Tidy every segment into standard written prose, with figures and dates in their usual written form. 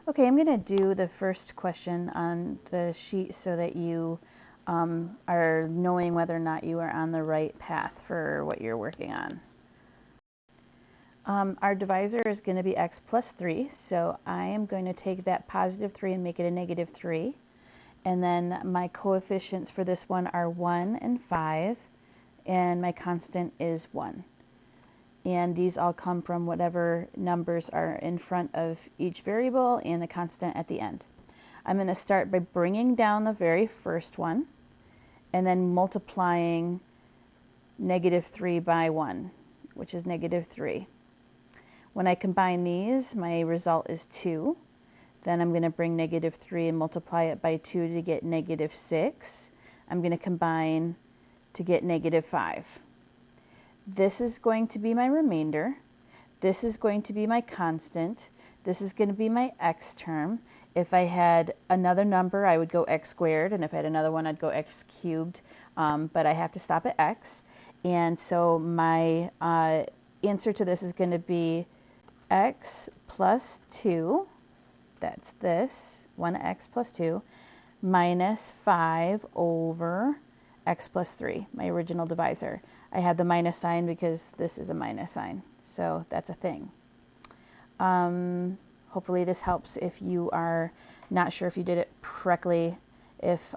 Okay, I'm going to do the first question on the sheet so that you are knowing whether or not you are on the right path for what you're working on. Our divisor is going to be x plus 3, so I am going to take that positive 3 and make it a negative 3. And then my coefficients for this one are 1 and 5, and my constant is 1. And these all come from whatever numbers are in front of each variable and the constant at the end. I'm going to start by bringing down the very first one and then multiplying negative 3 by 1, which is negative 3. When I combine these, my result is 2. Then I'm going to bring negative 3 and multiply it by 2 to get negative 6. I'm going to combine to get negative 5. This is going to be my remainder. This is going to be my constant. This is going to be my x term. If I had another number, I would go x squared, and if I had another one, I'd go x cubed, but I have to stop at x. And so my answer to this is going to be x plus 2, that's this, 1x plus 2, minus 5 over x plus 3, my original divisor. I have the minus sign because this is a minus sign, so that's a thing. Hopefully this helps if you are not sure if you did it correctly. If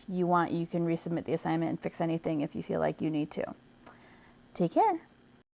you want, you can resubmit the assignment and fix anything if you feel like you need to. Take care.